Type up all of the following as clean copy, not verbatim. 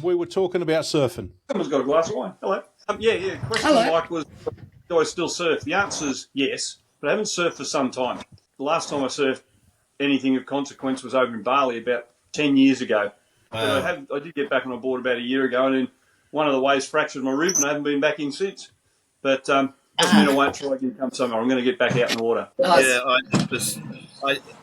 we were talking about surfing. Someone's got a glass of wine. Hello. Yeah. Question, Mike, was, do I still surf? The answer is yes, but I haven't surfed for some time. The last time I surfed anything of consequence was over in Bali about 10 years ago. But I did get back on a board about a year ago, and then one of the waves fractured my rib, and I haven't been back in since. But doesn't mean I won't try again come summer. I'm going to get back out in the water. Yeah,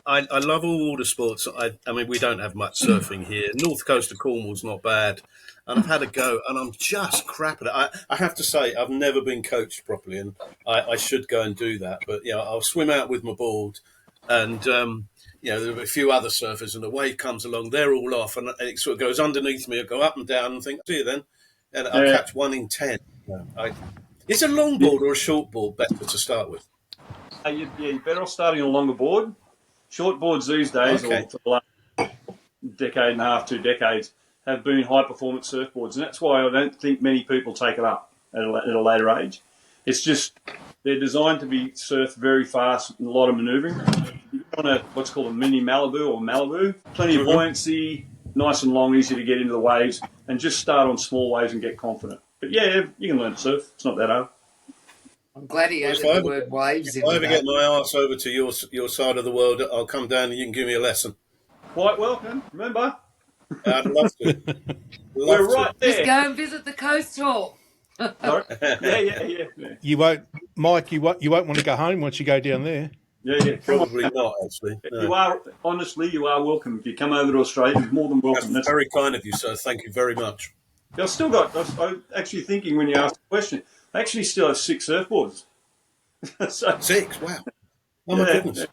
I love all water sports. I mean, we don't have much surfing here. North coast of Cornwall's not bad. And I've had a go, and I'm just crap at it. I have to say, I've never been coached properly, and I should go and do that. But, I'll swim out with my board, and, there are a few other surfers, and a wave comes along, they're all off, and it sort of goes underneath me. I go up and down and think, see you then. And I'll catch 1 in 10. Is a long board or a short board better to start with? You're better off starting on a longer board. Short boards these days, or for the last decade and a half, 2 decades, have been high-performance surfboards, and that's why I don't think many people take it up at a later age. It's just they're designed to be surfed very fast and a lot of manoeuvring. You want what's called a mini Malibu or Malibu, plenty of buoyancy, nice and long, easy to get into the waves, and just start on small waves and get confident. But you can learn to surf. It's not that hard. I'm glad he added the word waves. If I ever get my arse over to your side of the world, I'll come down and you can give me a lesson. Quite welcome. Remember. I'd love to. We're right there. Just go and visit the coast hall. Yeah. You won't, Mike. You won't want to go home once you go down there. Yeah. Probably not, actually. No. You are welcome. If you come over to Australia, you're more than welcome. That's very kind of you, sir. Thank you very much. I'm actually thinking when you asked the question, I actually still have 6 surfboards. 6? Wow. Oh, my goodness.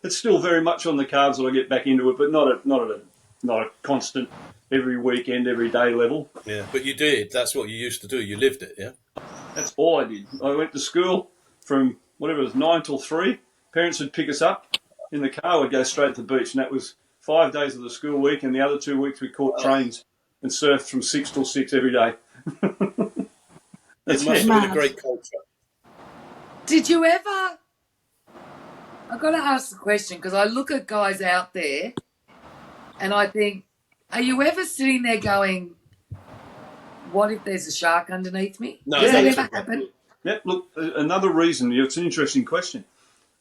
It's still very much on the cards that I get back into it, but not a constant every weekend, every day level. Yeah, but you did. That's what you used to do. You lived it, yeah? That's all I did. I went to school from, 9 till 3. Parents would pick us up in the car. We'd go straight to the beach, and that was 5 days of the school week, and the other 2 weeks we caught trains and surfed from 6 till 6 every day. It must have been a great culture. Did you ever... I've got to ask the question, because I look at guys out there and I think, are you ever sitting there going, what if there's a shark underneath me? No. Does that ever happen? Yeah, look, another reason, it's an interesting question.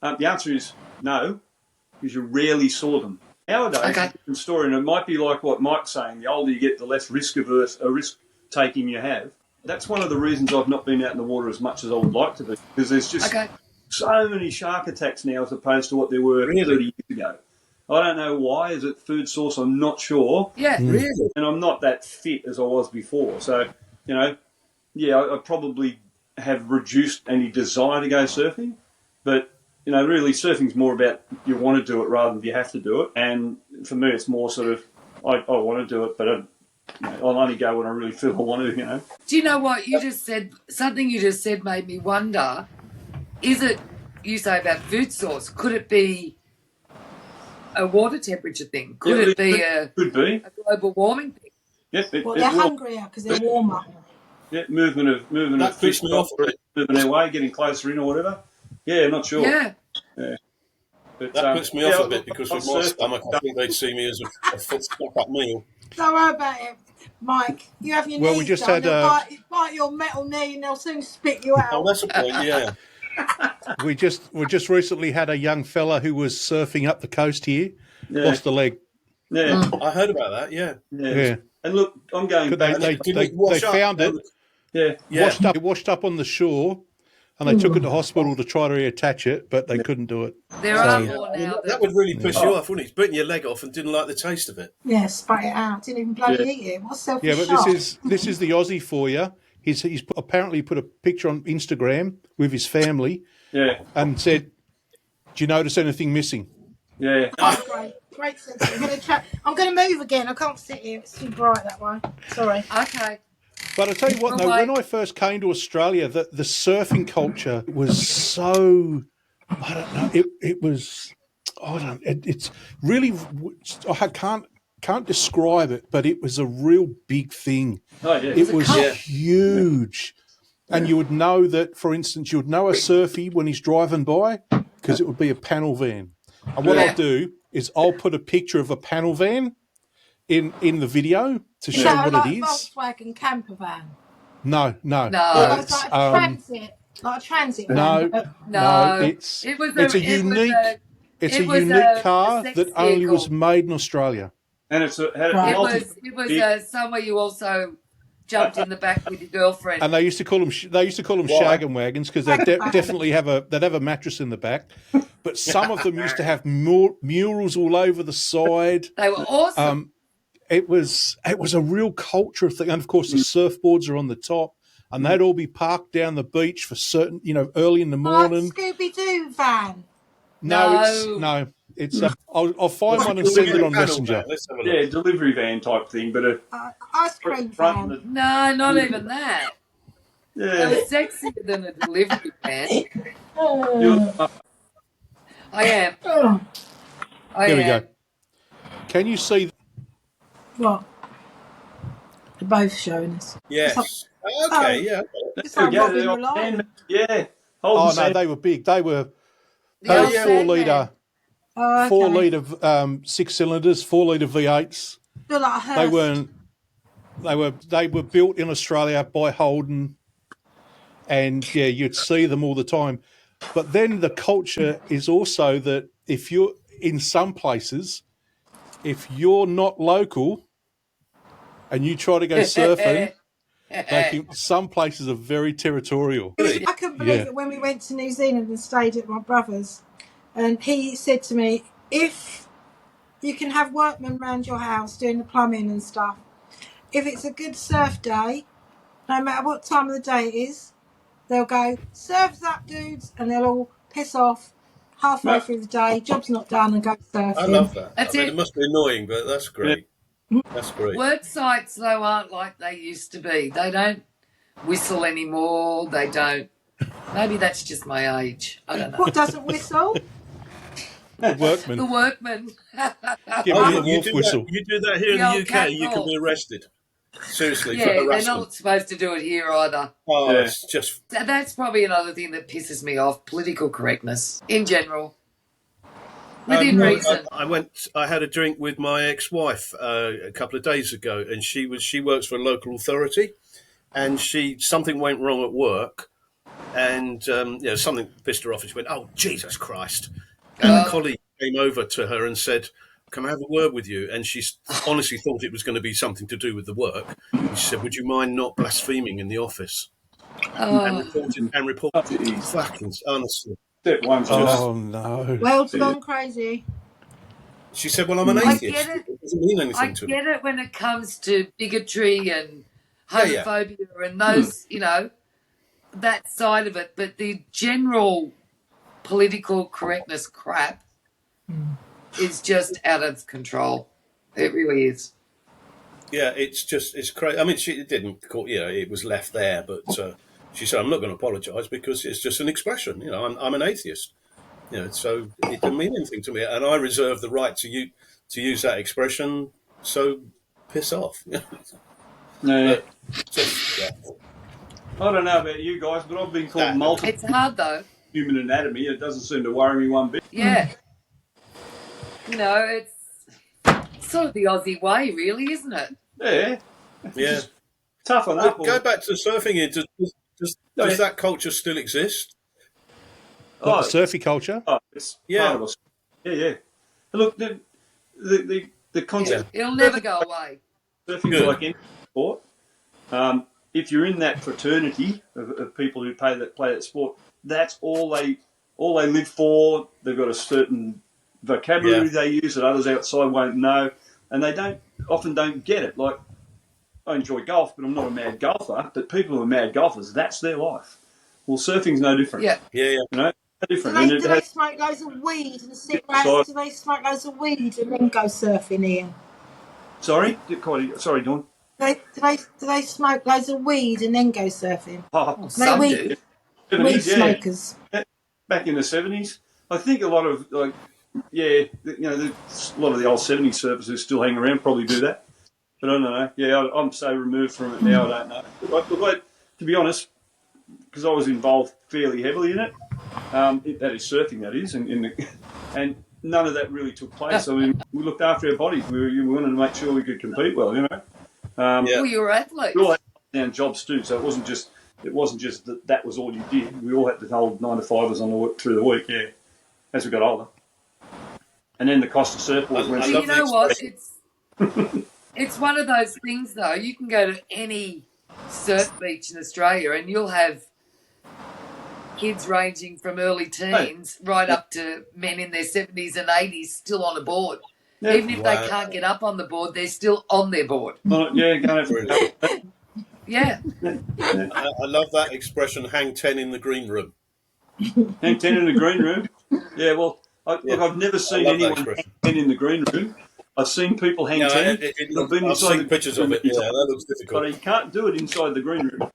The answer is no, because you rarely saw them. Nowadays, it's a different story, and it might be like what Mike's saying, the older you get, the less risk-taking you have. That's one of the reasons I've not been out in the water as much as I would like to be, because there's just so many shark attacks now as opposed to what there were 30 years ago. I don't know why. Is it food source? I'm not sure. Yeah. Really? And I'm not that fit as I was before. So, I probably have reduced any desire to go surfing. But, really surfing's more about you want to do it rather than you have to do it. And for me, it's more sort of I want to do it, but I'll only go when I really feel I want to, Do you know what you just said? Something you just said made me wonder. Is it, you say about food source, could it be a water temperature thing? Could it be a global warming thing? Yeah, they're hungrier because they're warmer. Yeah, movement of fish moving their way, getting closer in or whatever. Yeah, not sure. Yeah. But, that puts me off a bit because with my stomach, I think they'd see me as a full-up meal. Don't worry about it, Mike. You have your knees we just done. had bite your metal knee and they'll soon spit you out. Oh, that's a point, yeah. We just recently had a young fella who was surfing up the coast here, lost a leg. Yeah, I heard about that. Yeah. And look, I'm going back. They found it. Yeah, washed up on the shore, and they took it to hospital to try to reattach it, but they couldn't do it. There are more now. That would really piss you off, wouldn't it? He's bitten your leg off and didn't like the taste of it. Yeah, spat it out. Didn't even bloody eat it. What's selfish? Yeah, but this is the Aussie for you. He's apparently put a picture on Instagram with his family, and said, "Do you notice anything missing?" Yeah. Oh, great sense. I'm going to move again. I can't sit here. It's too bright that way. Sorry. Okay. But I tell you what, when I first came to Australia, the surfing culture was so, I don't know, it was, it's really, I can't describe it, but it was a real big thing. Oh, yeah. It was huge. Yeah. And you would know that, for instance, you would know a surfie when he's driving by because it would be a panel van. And what I'll do is I'll put a picture of a panel van in the video to Is show that what like it a is? Volkswagen camper van? No. No. It's It's, like a transit, no, van. no. No. It's It was it's a it was unique it's a it was unique a car sex that only was vehicle. made in Australia. And it's had Right. a It multi. was somewhere you also jumped in the back with your girlfriend. And they used to call them Why? Shagging Wagons because they'd definitely have a mattress in the back. But some of them used to have murals all over the side. They were awesome. It was a real culture thing, and of course the surfboards are on the top, and they'd all be parked down the beach for certain, early in the Like morning. Scooby-Doo van. It's I'll find one and send it on Messenger. Let's have a look. Yeah, delivery van type thing, but Ice cream front van. No, not even that. They yeah. were sexier than a delivery van. You're- I am. Oh, Here we go. Can you see? what? They're both showing us. Yes. Okay. Yeah. It's like Yeah, Robin they're Reliant. hand- yeah. Oh Holden no, said- they were big. They were The old 4-litre, Oh, okay. 4-litre 6 cylinders, 4-litre V8s. Feel like a They hearse. weren't. They were built in Australia by Holden, and yeah, you'd see them all the time. But then the culture is also that if you're in some places, if you're not local and you try to go surfing, some places are very territorial. I couldn't believe Yeah. it when we went to New Zealand and stayed at my brother's, and he said to me, if you can have workmen around your house doing the plumbing and stuff, if it's a good surf day, no matter what time of the day it is, they'll go, surf's up dudes, and they'll all piss off halfway through the day, job's not done, and go surfing. I love that. That's I mean, it. it must be annoying, but that's great. That's great. Work sites, though, aren't like they used to be. They don't whistle anymore. They don't. Maybe that's just my age. I don't know. What doesn't whistle? The workmen. The workman. Give Oh, them the wolf whistle. You do that here in The the old UK, cat you call. can be arrested. Seriously, Yeah, for they're harassment. not supposed to do it here either. Oh, Yeah. it's just That's probably another thing that pisses me off, political correctness in general. Within reason. I had a drink with my ex-wife a couple of days ago, and she works for a local authority, and something went wrong at work, and something pissed her off, and she went, "Oh, Jesus Christ!" And a colleague came over to her and said, "Can I have a word with you?" And she honestly thought it was going to be something to do with the work. And she said, "Would you mind not blaspheming in the office?" And reported fucking honestly. Step one's just Oh no! World's gone crazy. She said, "Well, I'm an I atheist. get it. It doesn't mean anything I to me." get it when it comes to bigotry and Yeah. homophobia and those, that side of it. But the general political correctness crap is just out of control. It really is. Yeah, it's crazy. I mean, she didn't call, it was left there, but she said, "I'm not going to apologise because it's just an expression. I'm an atheist. So it didn't mean anything to me, and I reserve the right to use that expression. So piss off." yeah. Yeah. I don't know about you guys, but I've been called multiple It's hard though. human anatomy. It doesn't seem to worry me one bit. Yeah. It's sort of the Aussie way, really, isn't it? Yeah. Yeah. Tough enough. Go back to surfing. Does that culture still exist? What, the surfy culture? It's Yeah. part of us. Yeah. Look, the concept It'll never go away. of surfing Good. is like any sport. If you're in that fraternity of people who play that sport, that's all they live for. They've got a certain vocabulary they use that others outside won't know, and they often don't get it. Like, I enjoy golf, but I'm not a mad golfer. But people who are mad golfers, that's their life. Well, surfing's no different. Yeah. Yeah. No Do different. they, And do it they has, smoke loads of weed and sit around? Do they smoke loads of weed and then go surfing, Ian? sorry, Dawn. Do they smoke loads of weed and then go surfing? Oh, Some weed- do. Weed 70s, yeah. smokers. Back in the 70s, I think a lot of a lot of the old 70s surfers who still hang around probably do that. But I don't know. Yeah, I'm so removed from it now. I don't know. But to be honest, because I was involved fairly heavily in it, that is surfing. That is, and none of that really took place. I mean, we looked after our bodies. We wanted to make sure we could compete well, you know. Well, you were athletes. We all had down jobs too, so it wasn't just that was all you did. We all had to hold 9 to 5ers through the week, yeah, as we got older. And then the cost of surfboards went. You know what? It's one of those things, though. You can go to any surf beach in Australia and you'll have kids ranging from early teens right up to men in their 70s and 80s still on a board. Yeah. Even if they can't get up on the board, they're still on their board. Yeah, going for it. Yeah. I love that expression, hang 10 in the green room. Hang 10 in the green room? Yeah, well, look, I've never seen anyone hang 10 in the green room. I've seen people hang 10. I've seen pictures of it. Yeah, that looks difficult. But you can't do it inside the green room.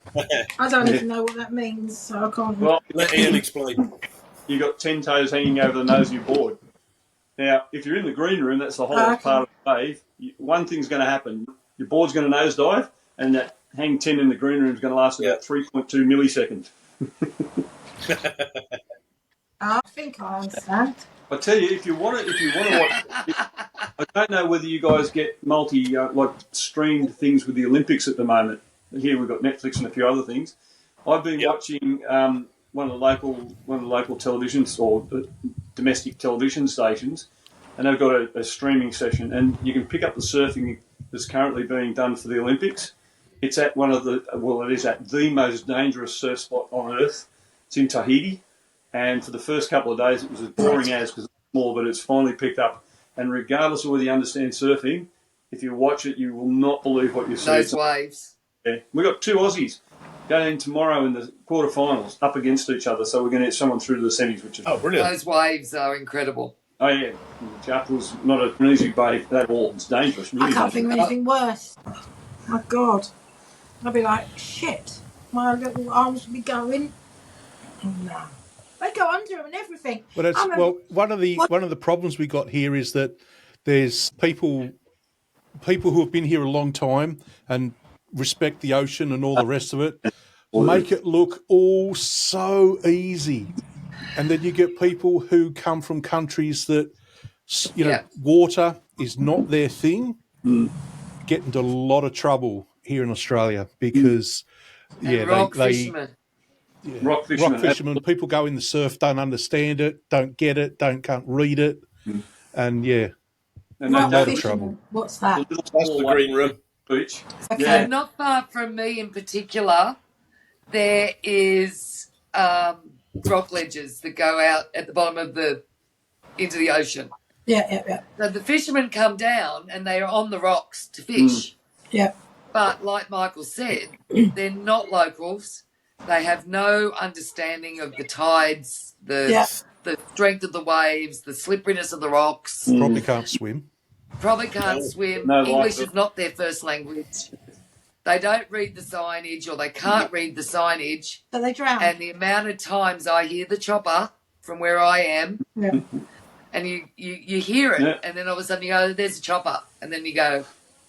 I don't even know what that means, so I can't. Well, let Ian explain. You've got 10 toes hanging over the nose of your board. Now, if you're in the green room, that's the hottest part of the wave. One thing's going to happen. Your board's going to nosedive, and that hang 10 in the green room is going to last about 3.2 milliseconds. I think I understand. I tell you, if you want to watch, I don't know whether you guys get streamed things with the Olympics at the moment. Here we've got Netflix and a few other things. I've been watching one of the local televisions or domestic television stations, and they've got a streaming session, and you can pick up the surfing that's currently being done for the Olympics. It's at it is at the most dangerous surf spot on earth. It's in Tahiti. And for the first couple of days, it was as boring as because it's small, but it's finally picked up. And regardless of whether you understand surfing, if you watch it, you will not believe what you see. Those waves. Yeah. We've got 2 Aussies going in tomorrow in the quarterfinals up against each other. So we're going to get someone through to the semis, which is brilliant. Those waves are incredible. Oh, yeah. Jackal's not an easy wave at all. It's dangerous. Really I can't think of anything worse. My God. I'd be like, shit. My little arms would be going. Oh, no. They go under them and everything. One of the problems we got here is that there's people who have been here a long time and respect the ocean and all the rest of it, make it look all so easy. And then you get people who come from countries that, water is not their thing, get into a lot of trouble here in Australia because, fishermen. Yeah. Rock fishermen. People go in the surf, don't understand it, don't get it, can't read it, and and a lot of trouble. What's that? That's the green room beach. Okay, yeah. Not far from me in particular, there is rock ledges that go out at the bottom of into the ocean. Yeah. So the fishermen come down and they are on the rocks to fish. Yeah. But like Michael said, they're not locals. They have no understanding of the tides, the strength of the waves, the slipperiness of the rocks. Probably can't swim. No, English is not their first language. They don't read the signage or they can't read the signage. So they drown. And the amount of times I hear the chopper from where I am, and you hear it, and then all of a sudden you go, there's a chopper. And then you go,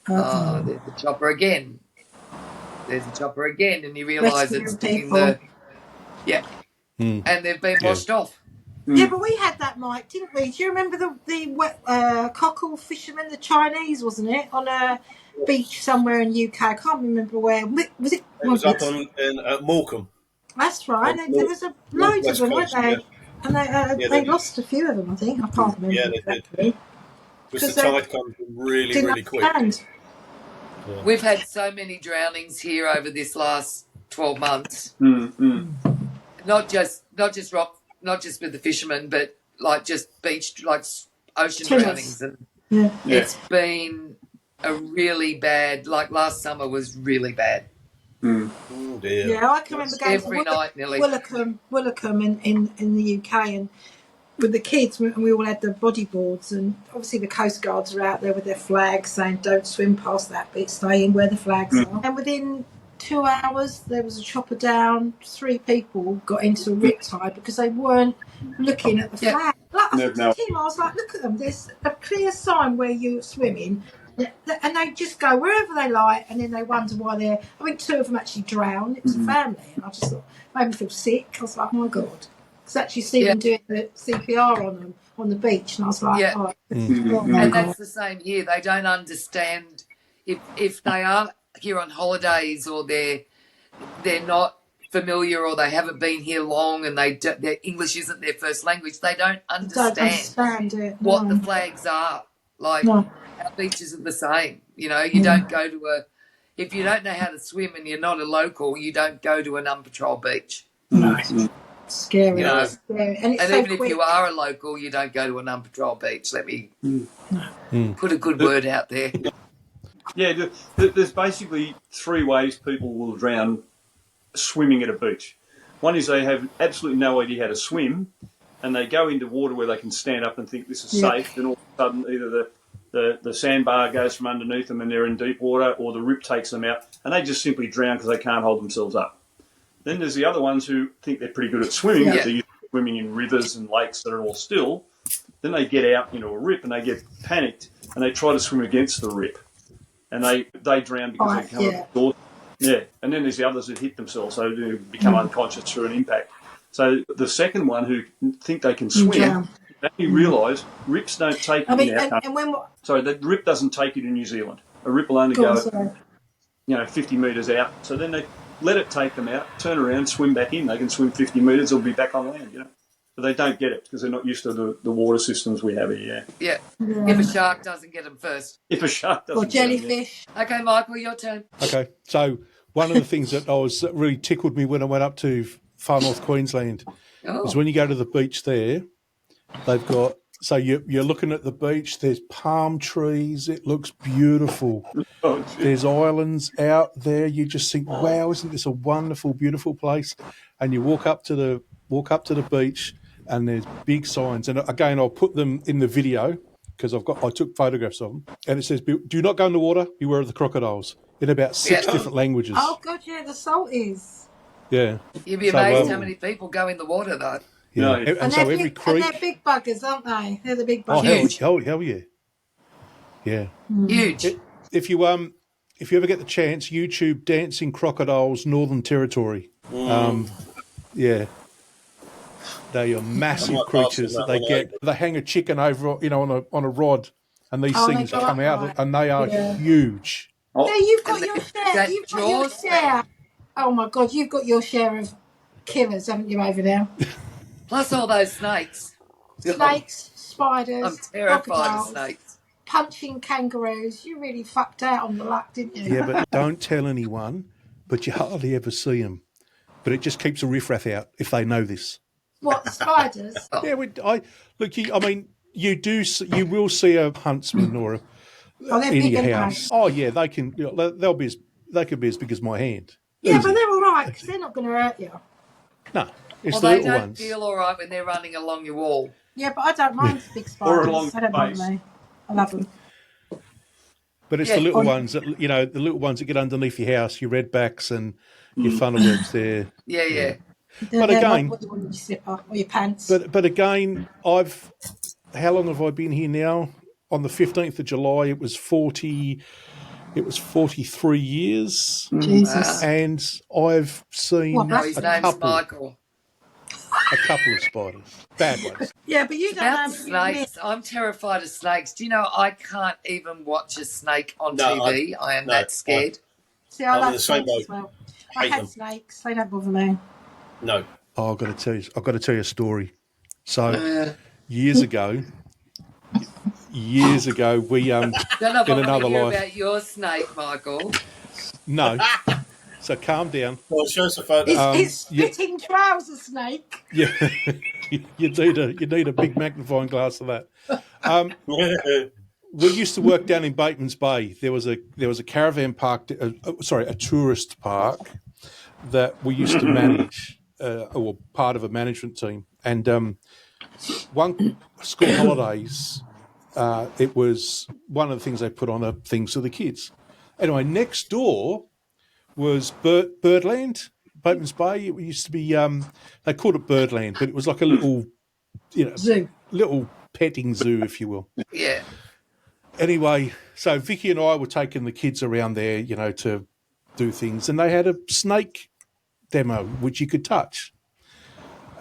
oh, there's the chopper again. There's a chopper again, and you realise it's in the... Yeah. And they've been washed off. Yeah, but we had that, Mike, didn't we? Do you remember the cockle fishermen, the Chinese, wasn't it, on a beach somewhere in UK? I can't remember where. Was it? It was up in Morecambe. That's right. There was loads of them, weren't they? Yeah. And they lost a few of them, I think. I can't remember exactly. Because the tide comes really quick. Yeah. We've had so many drownings here over this last 12 months. Not just with the fishermen, but like just beach, like ocean drownings. And it's been a really bad, like last summer was really bad. Oh dear. Yeah, I can remember going every night nearly. Willicombe in the UK, and with the kids, and we all had the bodyboards, and obviously the Coast Guards are out there with their flags saying don't swim past that bit, stay in where the flags are. And within 2 hours there was a chopper down, 3 people got into a riptide because they weren't looking at the flag. Like, I was like, look at them, there's a clear sign where you're swimming, and they just go wherever they like, and then they wonder why they're... I think 2 of them actually drowned. It was a family, and I just thought, it made me feel sick. I was like, oh my God. Because actually see them doing the CPR on them on the beach, and I was like, Yeah. oh, And that's the same here. They don't understand if they are here on holidays or they're not familiar or they haven't been here long and their English isn't their first language. They don't understand it, what the flags are. Like No. our beaches are the same. You know, you don't go to if you don't know how to swim and you're not a local, you don't go to an unpatrolled beach. No. Scary. You know, scary. And so even quick. if you are a local, you don't go to an unpatrolled beach. Let me put a good word out there. Yeah, there's basically 3 ways people will drown swimming at a beach. One is they have absolutely no idea how to swim, and they go into water where they can stand up and think this is safe, then all of a sudden either the sandbar goes from underneath them and they're in deep water, or the rip takes them out, and they just simply drown because they can't hold themselves up. Then there's the other ones who think they're pretty good at swimming, because they're used to swimming in rivers and lakes that are all still. Then they get out into a rip and they get panicked and they try to swim against the rip, and they drown because they come exhausted. Yeah, and then there's the others that hit themselves, so they become unconscious through an impact. So the second one, who think they can swim, they realise rips don't take it in our country. Sorry, the rip doesn't take it in New Zealand. A rip will only go 50 metres out. So then they let it take them out, turn around, swim back in. They can swim 50 metres, they'll be back on land, you know. But they don't get it because they're not used to the water systems we have here. Yeah. If a shark doesn't get them first. If a shark doesn't or jellyfish. Okay, Michael, your turn. Okay, so one of the things that really tickled me when I went up to far north Queensland is when you go to the beach there, they've got, so you're looking at the beach, there's palm trees, it looks beautiful. There's islands out there, you just think, wow, isn't this a wonderful, beautiful place? And you walk up to the beach and there's big signs. And again, I'll put them in the video because I took photographs of them. And it says, do not go in the water, beware of the crocodiles, in about 6 different languages. Oh, God, yeah, the salt is. Yeah. You'd be amazed how many people go in the water, though. Yeah. And so every creek... And they're big buggers, aren't they? They're the big buggers. Hell yeah. Yeah. Huge. If you ever get the chance, YouTube Dancing Crocodiles Northern Territory. Yeah. They are massive creatures that they get. They hang a chicken over, on a rod, and these things come out, and they are huge. Yeah, you've got your share. You've got your share. Oh my God, you've got your share of killers, haven't you, over there? Plus all those snakes. Snakes, spiders. I'm terrified of snakes. Punching kangaroos. You really fucked out on the luck, didn't you? Yeah, but don't tell anyone. But you hardly ever see them. But it just keeps a riffraff out if they know this. What, the spiders? Yeah, you will see a huntsman or in your house. Oh yeah, they can. They could be as big as my hand. Yeah, but they're all right because they're not going to hurt you. No, it's the the little ones. They ones. don't feel all right when they're running along your wall. Yeah, but I don't mind the big spiders. Or along they don't bother me. I love them. But it's the little ones that the little ones that get underneath your house, your redbacks and your funnelwebs there. Yeah. But again, what you want in your slipper or your pants. But again, how long have I been here now? On the 15th of July, it was 43 years. Jesus. And I've seen his name's Michael. A couple of spiders. Bad ones. Yeah, but you don't About know. snakes, I'm terrified of snakes. Do you know I can't even watch a snake on TV? I am that scared. See, I love snakes as well. I hate snakes. They don't bother me. No. Oh, I've got to tell you a story. So years ago, we don't know if in I another want to hear life. about your snake, Michael. No. So calm down. Well, show us a photo. It's spitting trouser snake. Yeah, you need a big magnifying glass of that. We used to work down in Bateman's Bay. There was a caravan park, a tourist park that we used to manage, or part of a management team. And one school holidays, it was one of the things they put on things for the kids. Anyway, next door was Birdland, Bateman's Bay. It used to be, they called it Birdland, but it was like a little, zoo, little petting zoo, if you will. Yeah. Anyway, so Vicky and I were taking the kids around there, to do things, and they had a snake demo which you could touch.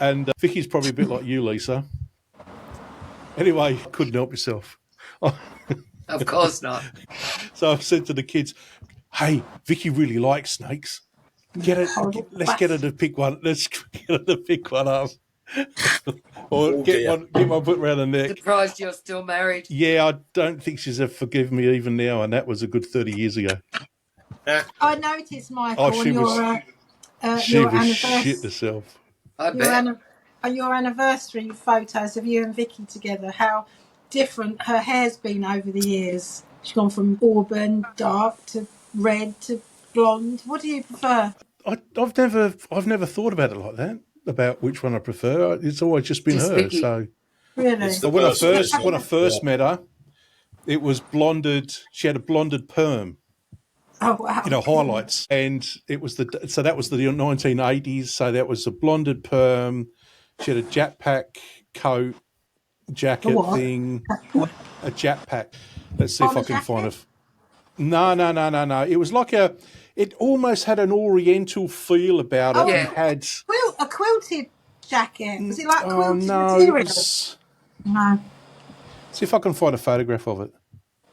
And Vicky's probably a bit like you, Lisa. Anyway, couldn't help myself. Of course not. So I said to the kids, "Hey, Vicky really likes snakes. Let's get her to pick one. Let's get her to pick one up, or get one put around her neck." Surprised you're still married. Yeah, I don't think she's ever forgiven me even now, and that was a good 30 years ago. I noticed, Michael, Oh, she was shit herself. I bet. Your anniversary photos of you and Vicky together, how different her hair's been over the years. She's gone from auburn, dark, to red, to blonde. What do you prefer? I've never thought about it like that, about which one I prefer. It's always just been her. Vicky. So Really? when I first met her, it was blonded. She had a blonded perm. Oh wow! Highlights, and it was that was the 1980s. So that was a blonded perm. She had a jetpack coat, jacket thing, a jetpack. Let's see if I can find it. No. It was like it almost had an Oriental feel about it. Yeah. It had a quilted jacket. Was it like quilted no, material? No. See if I can find a photograph of it.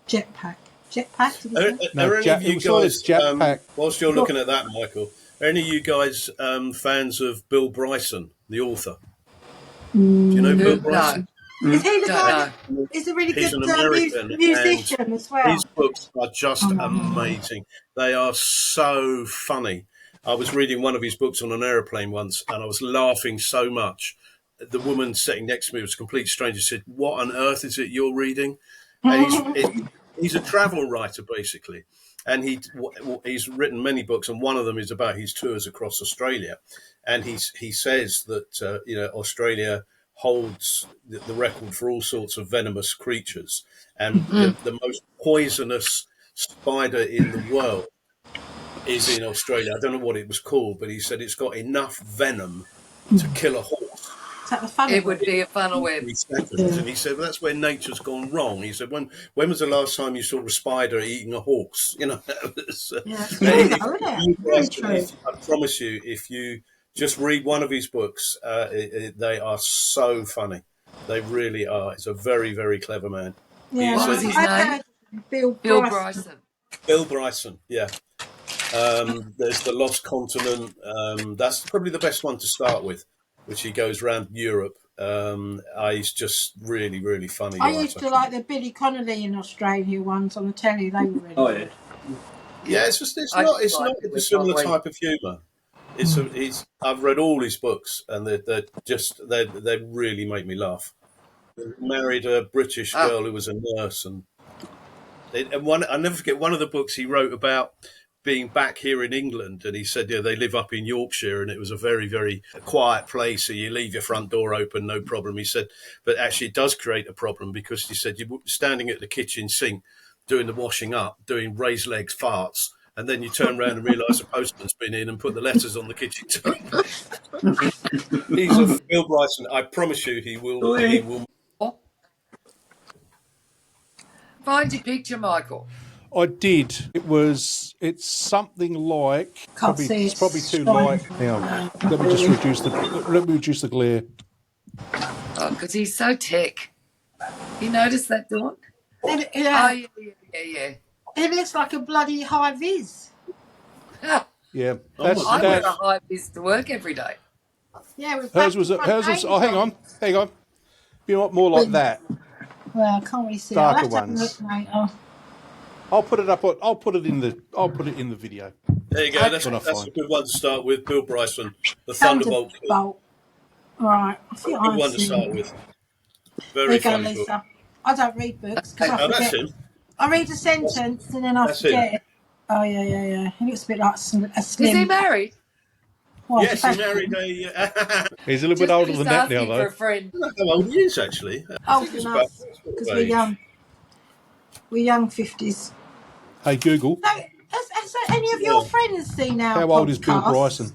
Jetpack. Are any of you guys, whilst you're looking at that, Michael, are any of you guys fans of Bill Bryson, the author? Do you know Bill Bryson? No. Is he the guy? He's a really good musician as well. His books are just amazing. They are so funny. I was reading one of his books on an aeroplane once, and I was laughing so much. The woman sitting next to me was a complete stranger. Said, "What on earth is it you're reading?" And he's a travel writer, basically, and he's written many books, and one of them is about his tours across Australia. And he says that Australia holds the record for all sorts of venomous creatures, and the most poisonous spider in the world is in Australia. I don't know what it was called, but he said it's got enough venom to kill a horse. It would be a funnel web. And he said, well, that's where nature's gone wrong. He said, when was the last time you saw a spider eating a horse? I promise you, if you just read one of his books, they are so funny. They really are. It's a very, very clever man. Yeah, what was his name? Bill Bryson. Bill Bryson, yeah. There's The Lost Continent. That's probably the best one to start with, which he goes around Europe. He's just really, really funny. I used to like the Billy Connolly in Australia ones on the telly. They were really good. Yeah, it's not a similar type of humour. I've read all his books, and they really make me laugh. He married a British girl who was a nurse, and I'll never forget one of the books he wrote about being back here in England, and he said, they live up in Yorkshire, and it was a very, very quiet place, so you leave your front door open, no problem. He said, but actually it does create a problem, because he said you're standing at the kitchen sink doing the washing up, doing raised legs farts, and then you turn around and realise the postman's been in and put the letters on the kitchen table. He's a Bill Bryson. I promise you he will. Find your picture, Michael. I did. It's something like. It's probably too light. Hang on. Let me reduce the glare. Oh, because he's so tech. You notice that, Dawn? Yeah. Yeah. It looks like a bloody high vis. Yeah, I wear a high vis to work every day. Yeah, hers was. Oh, hang on. You want more like that? Well, I can't really see. Darker I'll have ones. To look, mate. Oh. I'll put it up. I'll put it in the video. There you go. That's a good one to start with. Bill Bryson, the Thunderbolt. All right. I think good one to start with. Very funny book. Lisa. I don't read books because I forget. That's him. I read a sentence and then I forget it. Oh yeah. He looks a bit like a slim. Is he married? What, yes, he married a. He's a little bit older than that now, though. For a friend. I don't know how old he is, actually. Old enough, because we're young. We're young 50s. Hey, Google. So, has any of your friends seen our How old is Bill Bryson?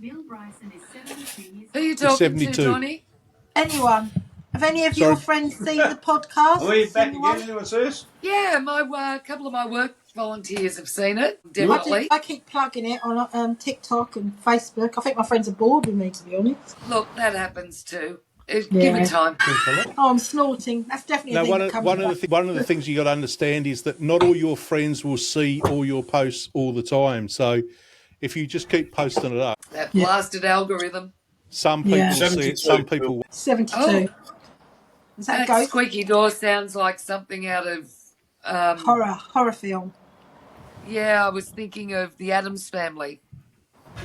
Bill Bryson is 72 years old. Who are you talking to, Johnny? Anyone? Have any of your friends seen the podcast? Are we back again? Anyone see us? Yeah, a couple of my work volunteers have seen it. Definitely. I keep plugging it on TikTok and Facebook. I think my friends are bored with me, to be honest. Look, that happens too. Give it time. Oh, I'm snorting. That's definitely Now, a thing that comes back. one of the things you got to understand is that not all your friends will see all your posts all the time. So, if you just keep posting it up, That blasted algorithm. some people will see it, some 72. people won't. 72. Oh, Is that that ghost? squeaky door sounds like something out of Horror film. Yeah, I was thinking of the Addams Family.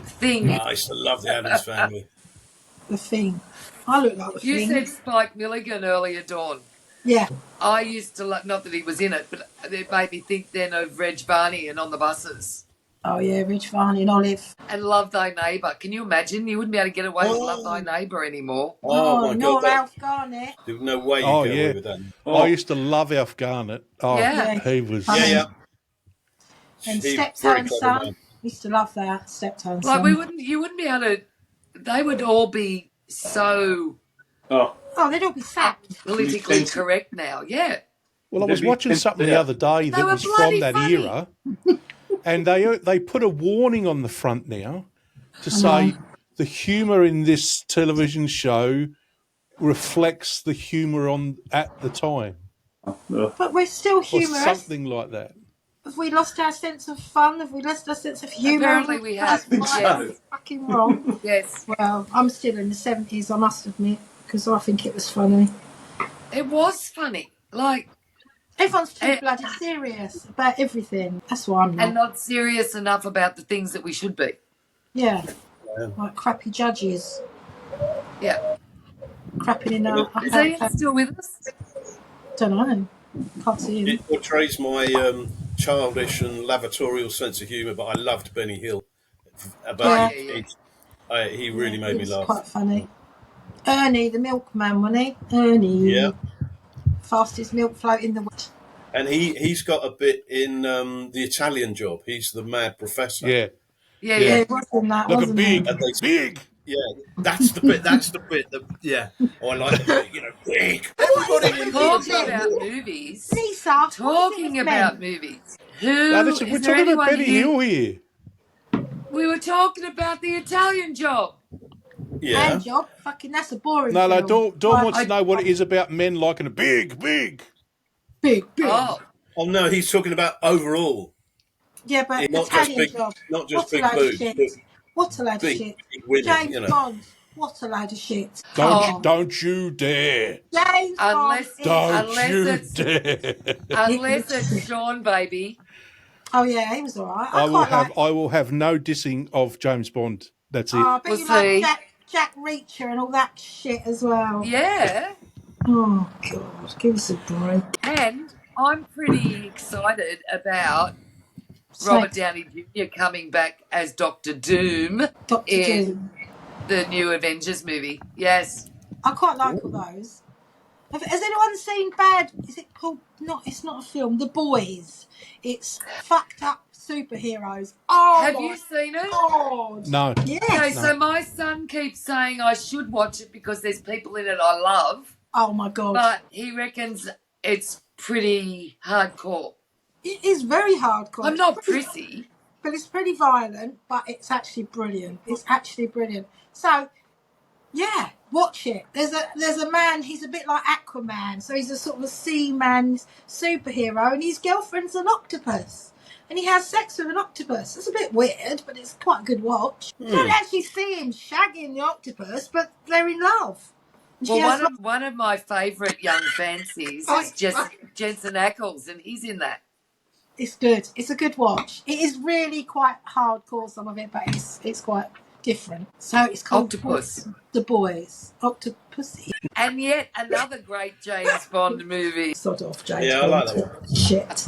Thing. I used to love the Addams Family. The Thing. I look like the You Thing. said Spike Milligan earlier, Dawn. Yeah. I used to not that he was in it, but it made me think then of Reg Varney and On the Buses. Oh, yeah, Rich Varney and Olive. And Love Thy Neighbour. Can you imagine? You wouldn't be able to get away with Love Thy Neighbour anymore. Oh, my no, God. Ralph Garnett. There's no way you Oh, get yeah. away with that. I used to love Alf Garnett. Oh, Yeah. he was. Yeah. And He's Steptoe very and clever, Son. man. Used to love that. Steptoe and Like Son. you wouldn't be able to. They would all be so Oh, they'd all be sacked. politically correct now. Yeah. Well, I was watching something the other day that were was from bloody that funny. era, and they put a warning on the front now to say the humour in this television show reflects the humour on at the time, But we're still or humorous. something like that. Have we lost our sense of fun? Have we lost our sense of humour? Apparently we have. That's Yes. fucking wrong. Yes. Well, I'm still in the 70s, I must admit, because I think it was funny. It was funny. Like, Everyone's too bloody serious about everything. That's why I'm not. and not serious enough about the things that we should be. Yeah. Like crappy judges. Yeah. Crapping in our... Is Ian still with us? Don't know. Can't see him. It portrays my childish and lavatorial sense of humour, but I loved Benny Hill. He really made me He was laugh. quite funny. Ernie, the milkman, wasn't he? Ernie. Yeah. Fastest milk float in the world. And he's got a bit in The Italian Job. He's the mad professor. Yeah. Yeah. It was in that, Look, a wasn't big, it? big. Yeah, that's the bit. Yeah. Oh, I like the bit, big. Everybody Talking about movies. Lisa, Talking about movies. Now, listen, we're talking about Benny Hill here. We were talking about The Italian Job. Yeah. Hand job, fucking, that's a boring No, film. Dawn wants to know what it is about men liking a big. Big. Oh. Oh no, he's talking about overall. Yeah, but Not just Italian big, job. not just What a big load of boobs. shit. but What a load of big, shit. big women, James Bond. What a load of shit. Don't you dare. James Unless, Bond. unless it's Sean, baby. Oh yeah, he was all right. I will have no dissing of James Bond. That's it. Oh, but We'll you see. like Jack Reacher and all that shit as well. Yeah. Oh God, give us a break. And I'm pretty excited about Robert Downey Jr. coming back as Dr. Doom in the new Avengers movie. Yes. I quite like all those. Has anyone seen Bad? Is it called? It's not a film. The Boys. It's fucked up superheroes. Oh, have you seen it? God. No. Yes. Okay, so my son keeps saying I should watch it because there's people in it I love. Oh my God. But he reckons it's pretty hardcore. It is very hardcore. I'm not prissy. But it's pretty violent, but it's actually brilliant. It's actually brilliant. So, yeah, watch it. There's a man, he's a bit like Aquaman. So he's a sort of a seaman superhero, and his girlfriend's an octopus. And he has sex with an octopus. It's a bit weird, but it's quite a good watch. You don't actually see him shagging the octopus, but they're in love. Well, one of my favourite young fancies is just Jensen Ackles, and he's in that. It's good. It's a good watch. It is really quite hardcore, some of it, but it's quite different. So it's called Octopus. The Boys. Octopussy. And yet another great James Bond movie. Sort of James Yeah, Bond. I like that one. Shit.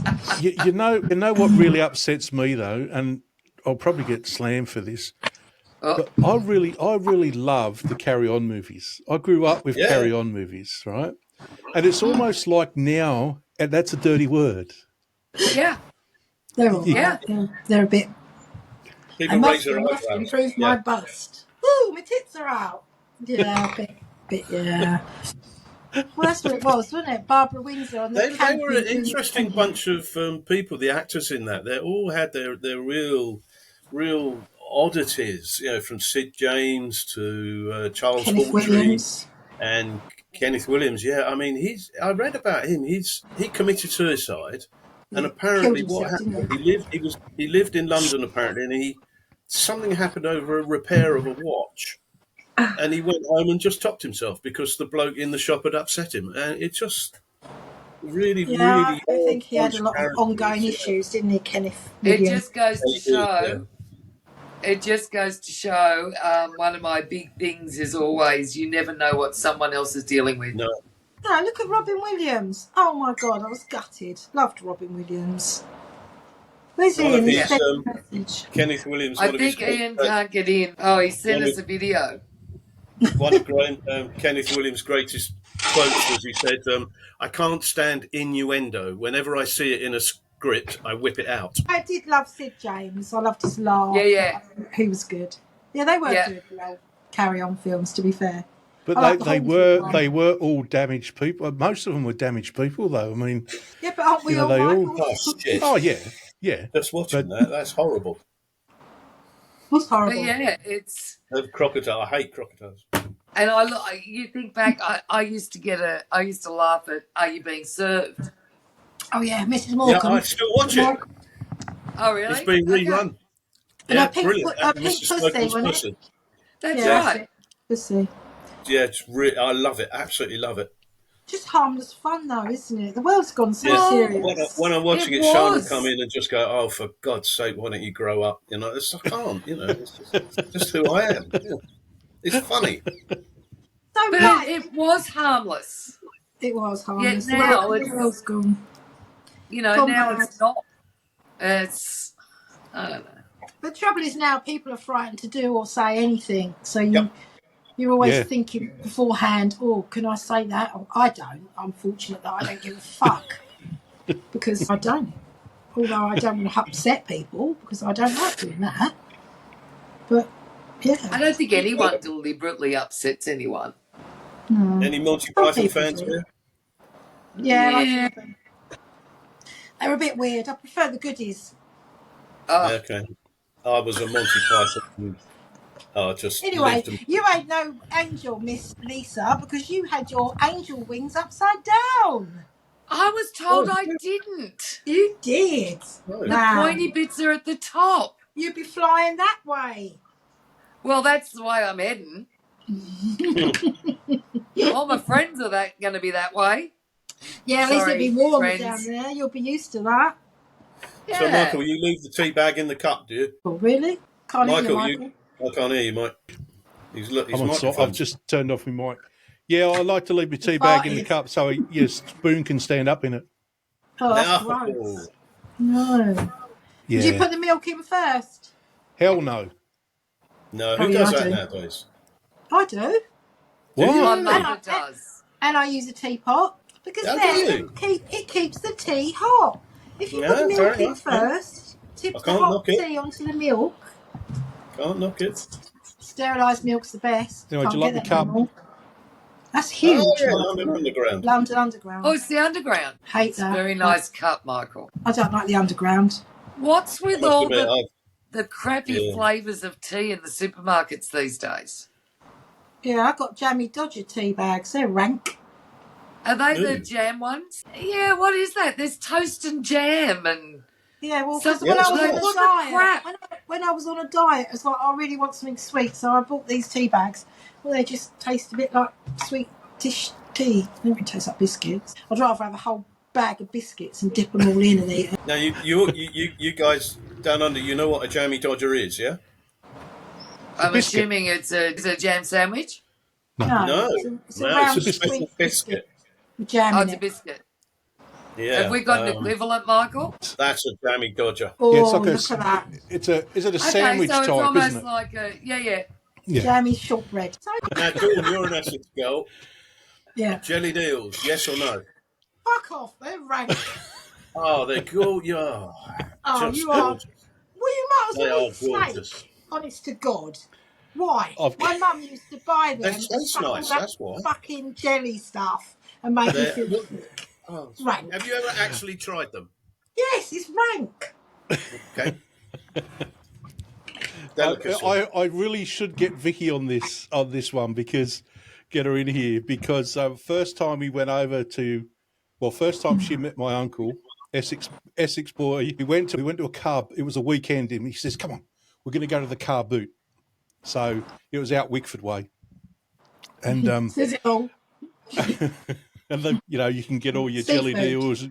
You know what really upsets me though, and I'll probably get slammed for this. But I really love the Carry On movies. I grew up with Carry On movies, right? And it's almost like now, and that's a dirty word. Yeah. They're all Yeah. right. They're a bit... People I raise their must eyebrows. improve my bust. Ooh, my tits are out. Yeah, a bit, yeah. Well, that's what it was, wasn't it? Barbara Windsor on the They were an interesting bunch of people, the actors in that. They all had their real oddities, from Sid James to Charles Kenneth Hawtrey. Williams. And Kenneth Williams, yeah, I mean, I read about him. He committed suicide, and Killed apparently, what himself, happened? didn't he? He lived in London apparently, and something happened over a repair of a watch, and he went home and just topped himself because the bloke in the shop had upset him, and it just really, Yeah, really I think he had a close lot of ongoing characters. issues, didn't he, Kenneth It Williams? just goes to Yeah, yeah. show. It just goes to show. One of my big things is always you never know what someone else is dealing with. No, No, look at Robin Williams. Oh my God, I was gutted. Loved Robin Williams. Where's one Ian? of He's his sent a message. Kenneth Williams, I think Ian can't get in. Oh, he sent us a video. one of Kenneth Williams' greatest quotes was he said, "I can't stand innuendo. Whenever I see it in a script, I whip it out." I did love Sid James. I loved his laugh. Yeah. He was good. Yeah, they were good carry-on films, to be fair. But they were all damaged people. Most of them were damaged people, though. I mean, yeah, but aren't we all? they all. Oh, shit. Oh yeah. Just watching that's horrible. What's horrible? But yeah, it's. Crocodile. I hate crocodiles. And you think back. I used to laugh at "Are You Being Served?" Oh yeah, Mrs. Morgan. Yeah, I still watch it. Oh really? It's been rerun. And Yeah, a pink, brilliant. a pink Mr. pussy, Smoker's wasn't pussy. it? That's Yeah, right. Pussy. Yeah, I love it. Absolutely love it. Just harmless fun, though, isn't it? The world's gone so Yeah. serious. When I'm watching It Sean was. come in and just go, "Oh, for God's sake, why don't you grow up?" You know, I can't. You know, it's just who I am. Yeah. It's funny. So But right. it was harmless. It was harmless. Yet now the world's gone. Now mad. it's not. It's. I don't know. The trouble is now people are frightened to do or say anything. So you're always thinking beforehand, oh, can I say that? Oh, I don't. I'm fortunate that I don't give a fuck. Because I don't. Although I don't want to upset people because I don't like doing that. But, yeah. I don't think anyone deliberately upsets anyone. No. Any Monty Python fans here? Yeah. They're a bit weird. I prefer the goodies. Okay. I was a Monty Python. Anyway, you ain't no angel, Miss Lisa, because you had your angel wings upside down. I was told I didn't. You did. Oh. The pointy bits are at the top. You'd be flying that way. Well, that's the way I'm heading. All my friends are going to be that way. Yeah, at least it'll be warm friends. down there. You'll be used to that. Yeah. So, Michael, you leave the tea bag in the cup, do you? Oh, really? Can't hear you, Michael, Michael. I can't hear you, Mike. He's I'm on side. I've just turned off my mic. Yeah, I like to leave my tea bag in the cup so your spoon can stand up in it. Oh, that's gross. No. Yeah. Did you put the milk in first? Hell no. No, who does that nowadays? I do. What? My mother does. And I use a teapot because How then do you? it keeps the tea hot. If you put the fair milk in enough, first, tip the can't hot knock it. tea onto the milk. Can't knock it. Sterilised milk's the best. Anyway, do you Can't like get the that cup? anymore. That's huge. Oh, yeah, Michael. London Underground. London Underground. Oh, it's the underground. Hate It's that. a very nice cup, Michael. I don't like the underground. What's with I must all admit, the crappy flavours of tea in the supermarkets these days? Yeah, I got Jammy Dodger tea bags. They're rank. Are they the jam ones? Yeah, what is that? There's toast and jam and... Yeah, well, So because when I was what on the a diet, crap? when I was on a diet, I was like, I really want something sweet, so I bought these tea bags. Well, they just taste a bit like sweet-ish tea. They don't really taste like biscuits. I'd rather have a whole bag of biscuits and dip them all in and eat them. now, you guys down under, you know what a jammy dodger is, yeah? I'm assuming it's a jam sandwich? No, it's a round it's a special sweet biscuit. with jam Oh, in it's a it. biscuit. Yeah. Have we got an equivalent, Michael? That's a jammy dodger. Oh, Yeah, it's like look at that. Is it a sandwich so it's type, almost isn't it? like a... Yeah. Yeah. Jammy shortbread. So, Now, Dawn, you're an Essex girl. yeah. Jellied Eels, yes or no? Fuck off. They're rank. Oh, they're cool. Yeah. Oh, Just you are. gorgeous. Well, you might as They well are eat snake. gorgeous. Honest to God. Why? I've- My mum used to buy them. That's and suck all nice, that that's why. fucking jelly stuff and make me They're- feel Oh, rank. have you ever actually tried them? Yes, it's rank. Okay. Delicacy. I really should get Vicky on this one because get her in here because first time we went over to, first time she met my uncle, Essex boy. We went to a car. It was a weekend, and he says, "Come on, we're going to go to the car boot." So it was out Wickford way, and Says it all. and then, you can get all your Seafood. jellied eels.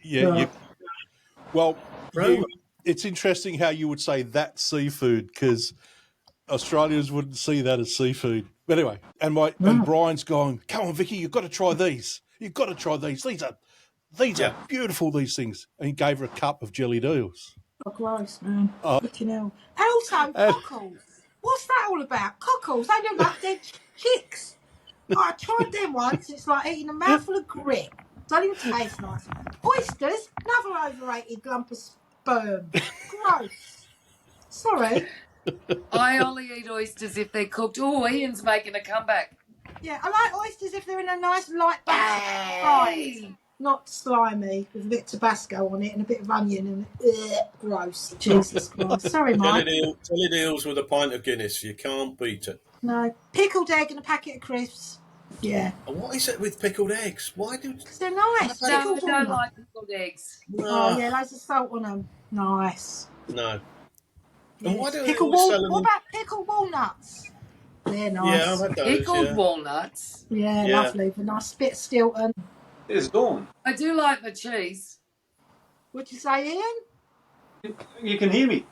Yeah. It's interesting how you would say that's seafood because Australians wouldn't see that as seafood. But anyway, and Brian's going, "Come on, Vicky, you've got to try these. You've got to try these. These are beautiful. These things." And he gave her a cup of jellied eels. Oh, gross, man. Fucking hell. And also, cockles. What's that all about? Cockles. They look like dead chicks. I tried them once. It's like eating a mouthful of grit. Don't even taste nice. Oysters. Another overrated lump of sperm. Gross. Sorry. I only eat oysters if they're cooked. Oh, Ian's making a comeback. Yeah, I like oysters if they're in a nice light fry. Not slimy, with a bit of Tabasco on it and a bit of onion and gross. Jesus Christ. Sorry, Mike. Jellied eels with a pint of Guinness. You can't beat it. No. Pickled egg and a packet of crisps. Yeah. And what is it with pickled eggs? Why do? Because they're nice. No, I don't like pickled eggs. Oh, yeah, loads of salt on them. Nice. No. Yeah. And why do they always sell them? What about pickled walnuts? They're nice. Yeah, I've had those. Pickled walnuts. Yeah, lovely. The nice bit of Stilton. There's Dawn. I do like the cheese. What'd you say, Ian? You can hear me.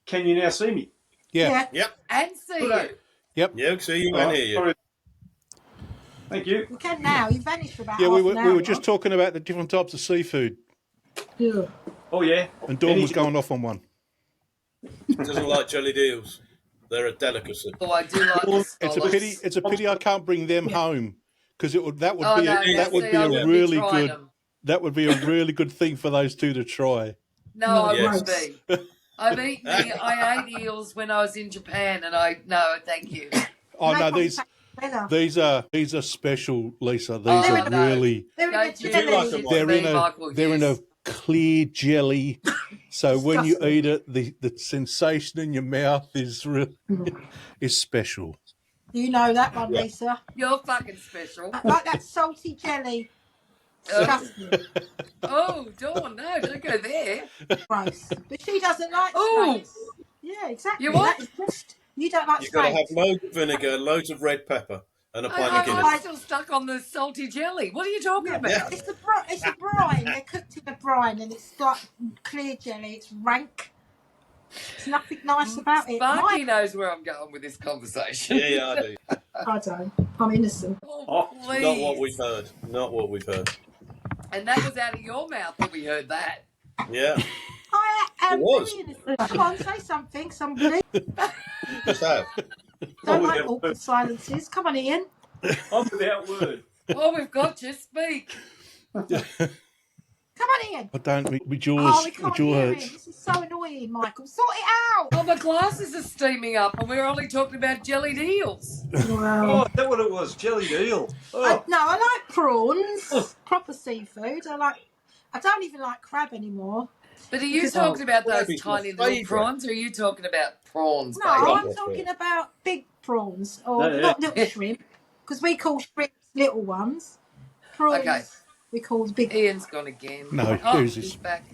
Can you now see me? Yeah. Yep. And see you. Yep. Yeah, see you and hear you. Sorry. Thank you. You can now. You vanished for about Yeah, half we an hour. were just talking about the different types of seafood, Yeah. Oh, yeah. and Dawn was going off on one. Doesn't like jellied eels. They're a delicacy. Oh, I do like the scallops. It's a pity I can't bring them home because that would be a really good thing for those two to try. No, I wouldn't be. I ate eels when I was in Japan, and thank you. Oh no, these are special, Lisa. These are really they're in a clear jelly. So when you eat it, the sensation in your mouth is special. You know that one, Lisa. You're fucking special. Like that salty jelly. Disgusting. Oh, Dawn, no, don't go there. Gross. But she doesn't like snakes. Yeah, exactly. You what? You don't like You've got to have snakes. loads of vinegar, loads of red pepper, and a pint of Guinness. I'm still stuck on the salty jelly. What are you talking about? It's a brine. They're cooked in a brine and it's like clear jelly. It's rank. There's nothing nice about it. Sparky knows where I'm going with this conversation. Yeah, I do. I don't. I'm innocent. Oh, please. Not what we've heard. Not what we've heard. And that was out of your mouth that we heard that. Yeah. I am It was. very innocent. Come on, say something, somebody. Just have. Don't like awkward silences. Come on, Ian. I'm without word. Well, we've got you. Speak. Come on, Ian. I don't. My Oh, jaws. we My can't jaw hear him. hurts. This is so annoying, Michael. Sort it out. Oh, my glasses are steaming up, and we're only talking about jellied eels. Wow. Oh, is that what it was? Jellied eel. Oh, I like prawns. Proper seafood. I don't even like crab anymore. But are you talking about those Crab is tiny my little favourite. prawns, or are you talking about prawns, No, baby? I'm talking about big prawns, or No, yeah. not little shrimp, because we call shrimps little ones. Prawns, Okay. we call big. Ian's gone again. No, oh, who's he's this? back.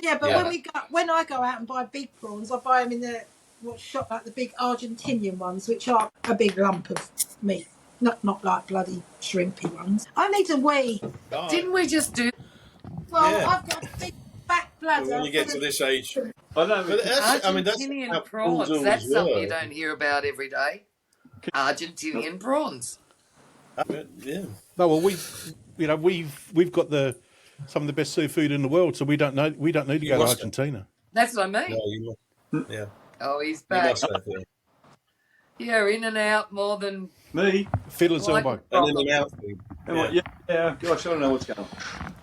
Yeah, but when I go out and buy big prawns, I buy them in the what's shop like the big Argentinian ones, which are a big lump of meat, not like bloody shrimpy ones. I need a wee. Didn't we just do Well, Yeah. I've got a big back bladder. When you get to this age. I know. But that's how Argentinian prawns? always That's something you were. don't hear about every day. Argentinian prawns. Yeah. No, well, we've got some of the best seafood in the world, so we don't need to go to must have. Argentina. That's what I mean. No, you must. Yeah. Oh, he's You back. must have. Yeah. Yeah, in and out more than Me. Fiddler's Like- elbow. And in and out. Yeah. Gosh, I don't know what's going on.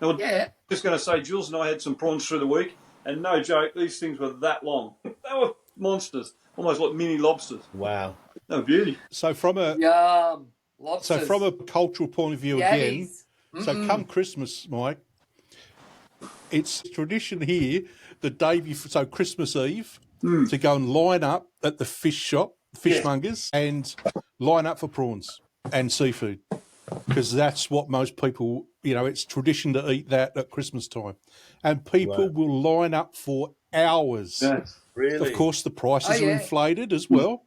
No, yeah. Just going to say, Jules and I had some prawns through the week, and no joke, these things were that long. They were monsters, almost like mini lobsters. Wow. No beauty. So from a Yum. Lobsters. cultural point of view again, Yabbies. so come Christmas, Mike, it's tradition here the day before, so Christmas Eve, to go and line up at the fish shop, fishmongers, and line up for prawns and seafood, because that's what most people, it's tradition to eat that at Christmas time. And people will line up for hours. Really? Of course, the prices are inflated as well.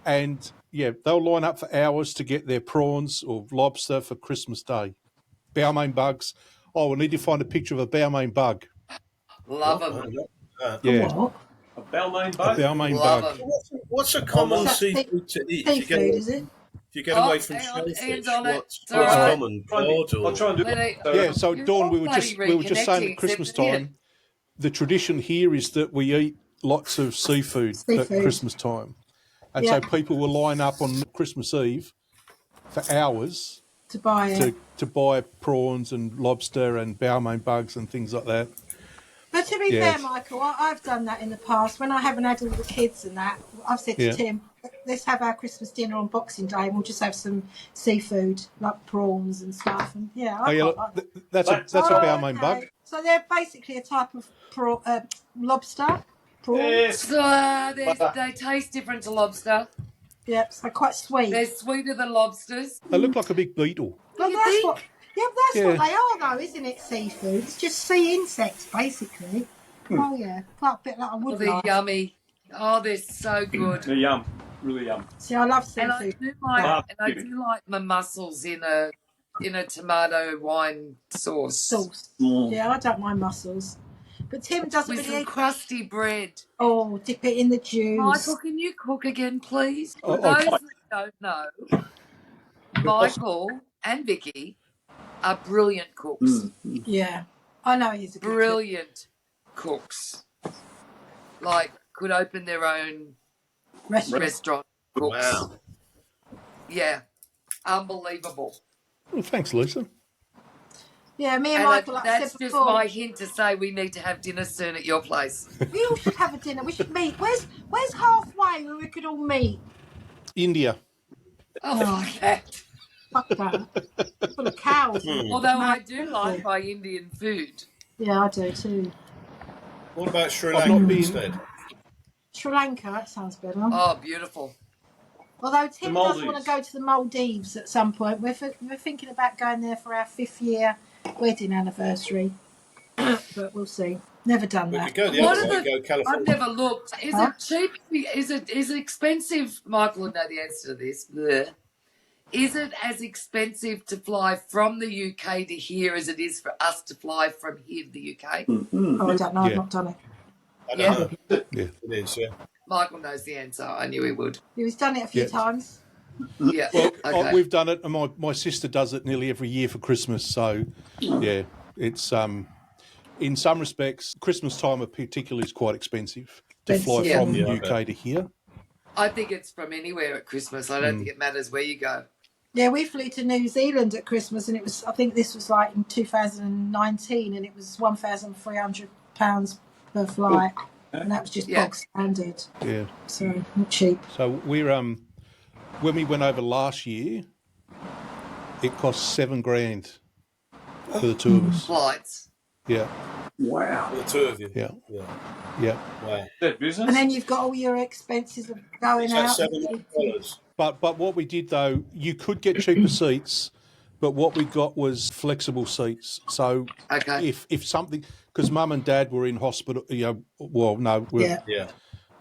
And, they'll line up for hours to get their prawns or lobster for Christmas Day. Balmain bugs. Oh, we need to find a picture of a Balmain bug. Love them. Yeah. What? A Balmain bug? A Balmain Love bug. them. What's a common seafood to eat? Seafood, is it? If you get away from hang on, shellfish, Ian's on it. what's It's all right. common? Cod or... I'll try and do Let it. it- Yeah, so You're Dawn, all we were just saying reconnecting, at Christmas except Ian. time, the tradition here is that we eat lots of seafood. At Christmas time. And so people will line up on Christmas Eve for hours To buy it. to buy prawns and lobster and Balmain bugs and things like that. But to be fair, Michael, I've done that in the past. When I haven't had all the kids and that, I've said to Tim, let's have our Christmas dinner on Boxing Day and we'll just have some seafood, like prawns and stuff. And that's a Balmain bug. So they're basically a type of lobster. Prawns. So they taste different to lobster. Yep, so quite sweet. They're sweeter than lobsters. They look like a big beetle. Well, that's what they are, though, isn't it? Seafood. It's just sea insects, basically. Oh yeah, quite a bit like I would They're like. yummy. Oh, they're so good. They're yum. Really yum. See, I love seafood. And I do like my mussels in a tomato wine sauce. Yeah, I don't mind mussels. But Tim doesn't With really some eat. crusty bread. Oh, dip it in the juice. Michael, can you cook again, please? For Oh, those that don't know, Michael and Vicky are brilliant cooks. Yeah, I know he's a good Brilliant cooks. Like, could open their own restaurant cooks. Wow. Yeah, unbelievable. Well, thanks, Lisa. Yeah, me and And Michael, like I that's said just before, my hint to say we need to have dinner soon at your place. we all should have a dinner. We should meet. Where's halfway where we could all meet? India. Oh, that. Fuck that. Full of cows. Although I do like my Indian food. Yeah, I do too. What about Sri I've not Lanka been- instead? Sri Lanka, that sounds better. Oh, beautiful. Although Tim does Maldives. want to go to the Maldives at some point. We're thinking about going there for our 5th year wedding anniversary. But we'll see. Never done We that. could go the What other are way, the- go I've California. never looked. Is Huh? it cheap? Is it expensive? Michael would know the answer to this. Blech. Is it as expensive to fly from the UK to here as it is for us to fly from here to the UK? Oh, I don't know. I've Yeah. not done it. I Yeah. don't know. Yeah. It is, yeah. Michael knows the answer. I knew he would. He's done it a few Yeah. times. Yeah. Well, Okay. we've done it, and my sister does it nearly every year for Christmas. So, yeah, it's in some respects, Christmas time in particular is quite expensive to fly Yeah. from the Yeah, I UK to here. I think it's from anywhere at Christmas. I don't think it matters where you go. Yeah, we flew to New Zealand at Christmas, and it was. I think this was like in 2019, and it was £1,300 per flight, and that was just Yeah. bog standard. Yeah. So not cheap. So we're when we went over last year, it cost $7,000 for the two of us. Flights. Yeah. Wow. For the two of you. Yeah. Yeah. Yeah. Wow. Is that business? And then you've got all your expenses of going Is that out. $700? But what we did though, you could get cheaper seats, but what we got was flexible seats. So Okay. if something, because Mum and Dad were in hospital, we Yeah. Yeah.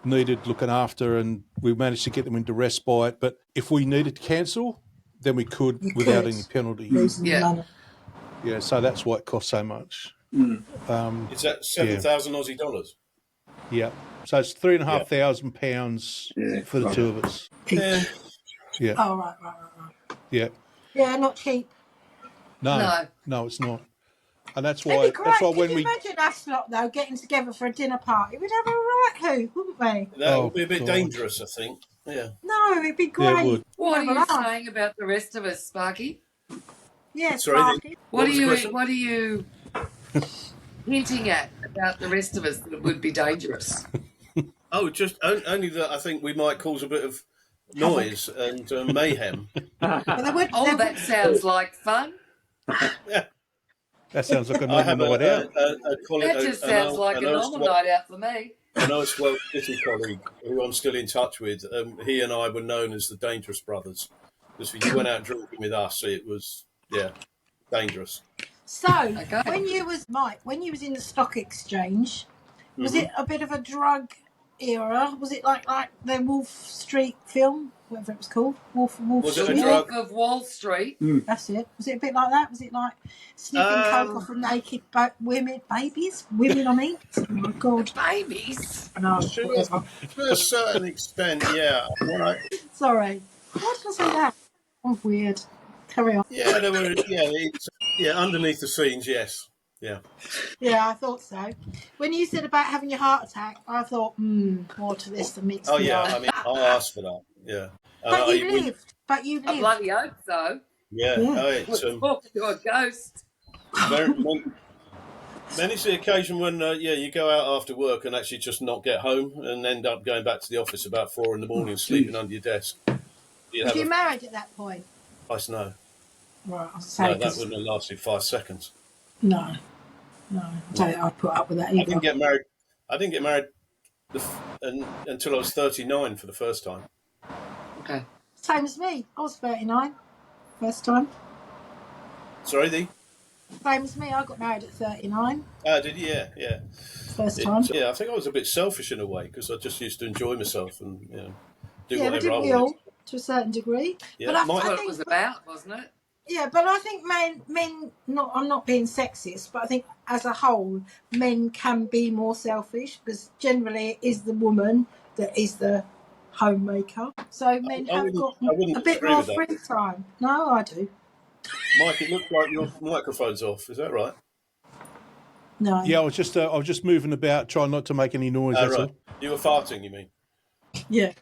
needed looking after, and we managed to get them into respite. But if we needed to cancel, then we could You without could. any penalty. Losing Yeah. money. Yeah, so that's why it cost so much. Is that 7,000 Aussie dollars? Yeah, so it's £3,500 for the two of us. Yeah. Yeah, Oh right. yeah. Yeah, not cheap. No, it's not. And that's It'd why. be great. That's why Could when you we. imagine us lot though getting together for a dinner party? We'd have a right hoot, wouldn't we? That Oh, would be a bit God. dangerous, I think. Yeah. No, it'd be Yeah, it great. would. What are Have a you laugh. saying about the rest of us, Sparky? Yeah, Sorry, Sparky. What was the question? What are you hinting at about the rest of us that would be dangerous? Oh, just only that I think we might cause a bit of noise and mayhem. But there would, Oh, that sounds like fun. That sounds like a I have normal night out. call it That just sounds like a normal night out for me. a nice, well, city colleague who I'm still in touch with. He and I were known as the Dangerous Brothers because if you went out drinking with us, it was dangerous. So, Okay. when you was in the stock exchange, was it a bit of a drug era? Was it like the Wolf Street film, whatever it was called? Wolf Was it Street? a drug? Wolf of Wall Street. That's it. Was it a bit like that? Was it like sniffing coke off of naked women, babies? Women, I mean. Oh my God. Babies. No, To a certain extent, yeah. Sorry. Why did I say that? Oh, weird. Carry on. Yeah, there were. Underneath the scenes, yes. Yeah. Yeah, I thought so. When you said about having your heart attack, I thought, more to this than meets Oh, the yeah. eye. I mean, I asked for that. Yeah. But you lived. But you I lived. bloody hope so. Yeah. Yeah. It's, Talk to a ghost. many's the occasion when you go out after work and actually just not get home and end up going back to the office about 4 a.m, sleeping under your desk. Was you married at that point? I know. Right, I'll say No, that wouldn't have lasted 5 seconds. No. I don't think I'd put up with that either. I didn't get married until I was 39 for the first time. Okay. Same as me. I was 39 first time. Sorry, Same as me. I got married at 39 did you? Yeah. first time. Yeah, I think I was a bit selfish in a way because I just used to enjoy myself and do Yeah, but whatever I didn't we wanted. all, to a certain degree? Yeah, But I What think it was about, wasn't it? Yeah, but I think men. I'm not being sexist, but I think as a whole, men can be more selfish because generally it is the woman that is the homemaker. So men have got a bit more free time. No, I do. Mike, it looks like your microphone's off. Is that right? No. Yeah, I was just moving about, trying not to make any noise. That's Right. all. You were farting, you mean? Yeah.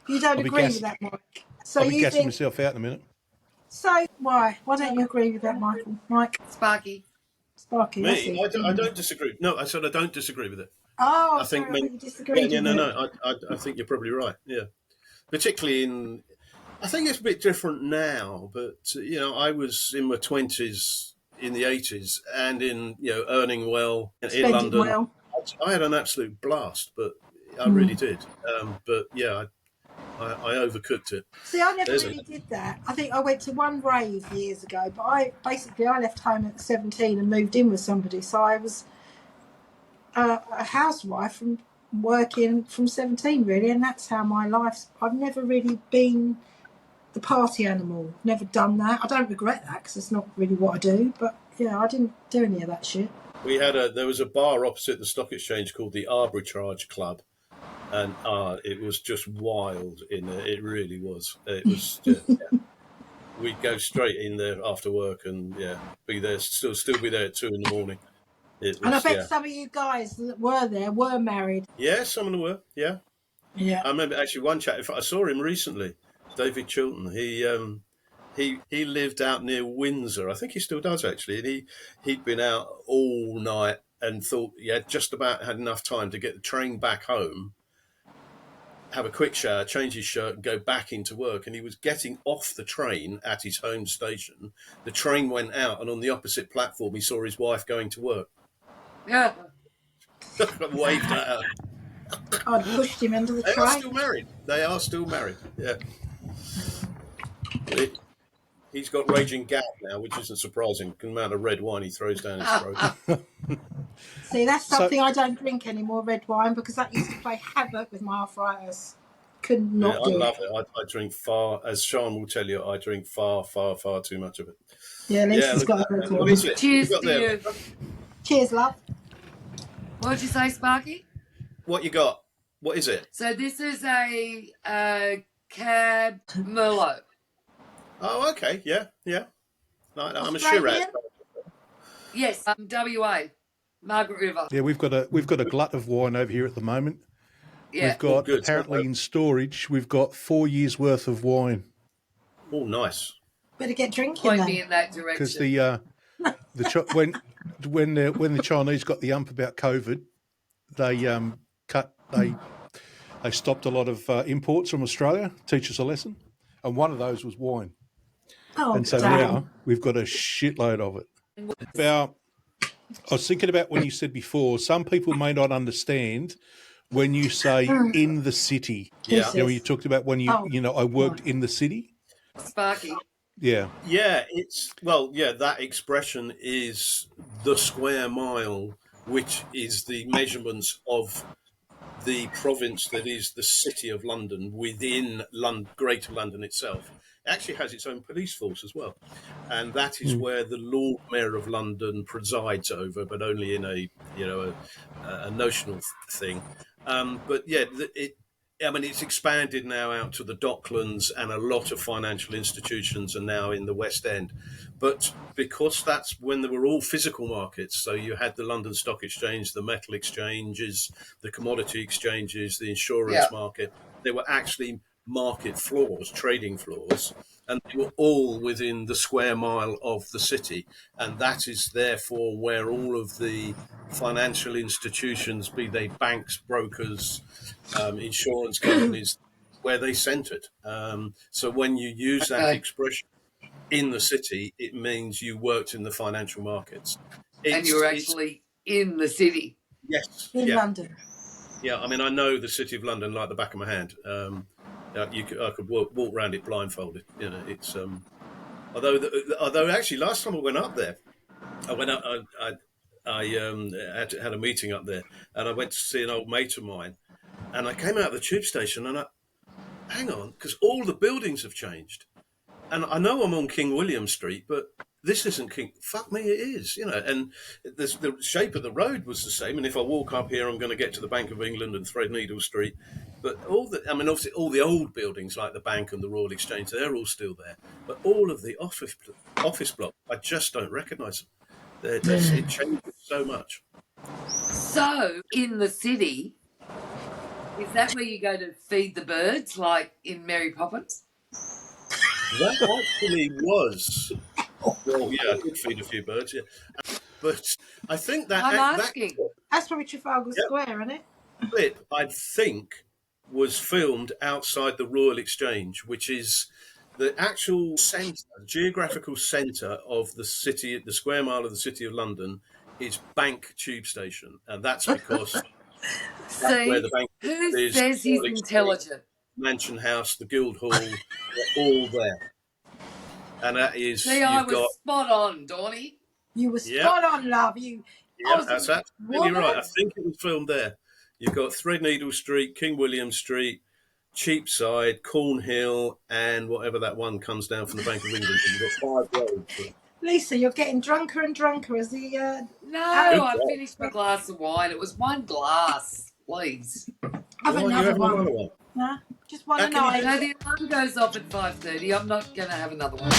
You don't agree with that, Mike? So I'll be you gassing think? myself out in a minute. So why? Why don't you agree with that, Michael? Mike? Sparky. Sparky. That's Me? it. I don't disagree. No, I said I don't disagree with it. Oh, I think sorry, you disagreed. no. I think you're probably right. Yeah, particularly I think it's a bit different now, but I was in my 20s in the 80s and in earning well in London. Well. I had an absolute blast, but I really did. But yeah, I overcooked it. See, I never really did that. I think I went to one rave years ago, but I left home at 17 and moved in with somebody. So I was a housewife from working from 17, really, and that's how my life's. I've never really been the party animal. Never done that. I don't regret that because it's not really what I do. But yeah, I didn't do any of that shit. There was a bar opposite the stock exchange called the Arbitrage Club. And it was just wild in there. It really was. It was. We'd go straight in there after work and be there. Still be there at 2 a.m. And I bet some of you guys that were there were married. Yeah, some of them were. Yeah. Yeah. I remember actually one chap. I saw him recently. David Chilton. He lived out near Windsor. I think he still does actually. And he'd been out all night and thought he had just about had enough time to get the train back home, have a quick shower, change his shirt and go back into work. And he was getting off the train at his home station. The train went out and on the opposite platform he saw his wife going to work. Yeah. Waved at her. I'd pushed him into the They train. They are still married. Yeah. He's got raging gout now, which isn't surprising. The amount of red wine he throws down his throat. See, that's something I don't drink anymore, red wine, because that used to play havoc with my arthritis. Could not do it. I love it. I drink far, as Sean will tell you, I drink far, far, far too much of it. Yeah, at least it's got a red What wine. is it? Cheers to you. Cheers, love. What did you say, Sparky? What you got? What is it? So this is a Cab Merlot. Oh, okay. Yeah. I'm a Australian? Shiraz. Yes, WA, Margaret River. Yeah, we've got a glut of wine over here at the moment. Yeah. We've got good. apparently in storage. We've got 4 years worth of wine Oh, nice. Better get drinking Point then. me in that because direction. when the Chinese got the ump about COVID, they stopped a lot of imports from Australia. Teach us a lesson, and one of those was wine. Oh, And so damn. now we've got a shitload of it. About I was thinking about when you said before, some people may not understand when you say in the city. Yeah. You know, you talked about when I worked in the city. Sparky. Yeah. Yeah, that expression is the square mile, which is the measurements of the province that is the City of London within Greater London itself. It actually has its own police force as well, and that is where the Lord Mayor of London presides over, but only in a notional thing. But yeah, it's expanded now out to the Docklands, and a lot of financial institutions are now in the West End. But because that's when there were all physical markets, so you had the London Stock Exchange, the metal exchanges, the commodity exchanges, the insurance market, they were actually market floors, trading floors, and they were all within the square mile of the city. And that is therefore where all of the financial institutions, be they banks, brokers, insurance companies, where they centered. So when you use that expression in the city, it means you worked in the financial markets. And you were actually in the city. Yes. In London. Yeah, I mean, I know the City of London like the back of my hand. I could walk around it blindfolded. You know, it's although actually last time I went up there, I had a meeting up there, and I went to see an old mate of mine, and I came out of the tube station, and hang on, because all the buildings have changed, and I know I'm on King William Street, but this isn't King. Fuck me, it is, you know. And the shape of the road was the same. And if I walk up here, I'm going to get to the Bank of England and Threadneedle Street. But obviously, all the old buildings like the bank and the Royal Exchange, they're all still there. But all of the office block, I just don't recognise them. It changes so much. So in the city, is that where you go to feed the birds, like in Mary Poppins? That actually was. Well, yeah, I did feed a few birds, yeah. But I think that... I'm asking. That's probably Trafalgar Square, isn't it? Clip, I think, was filmed outside the Royal Exchange, which is the actual centre, geographical centre of the city, the square mile of the City of London, is Bank Tube Station. And that's because... See, where the bank who says he's intelligent? Mansion House, the Guildhall, they're all there. And that is... See, I was spot on, Dawny. You were spot on, love. That's absolutely right. I think it was filmed there. You've got Threadneedle Street, King William Street, Cheapside, Cornhill, and whatever that one comes down from the Bank of England. You've got 5 roads. Lisa, you're getting drunker and drunker as the... No, I finished my glass of wine. It was one glass, please. Have another one. Huh? Just one a night. No, the alarm goes off at 5:30. I'm not going to have another one.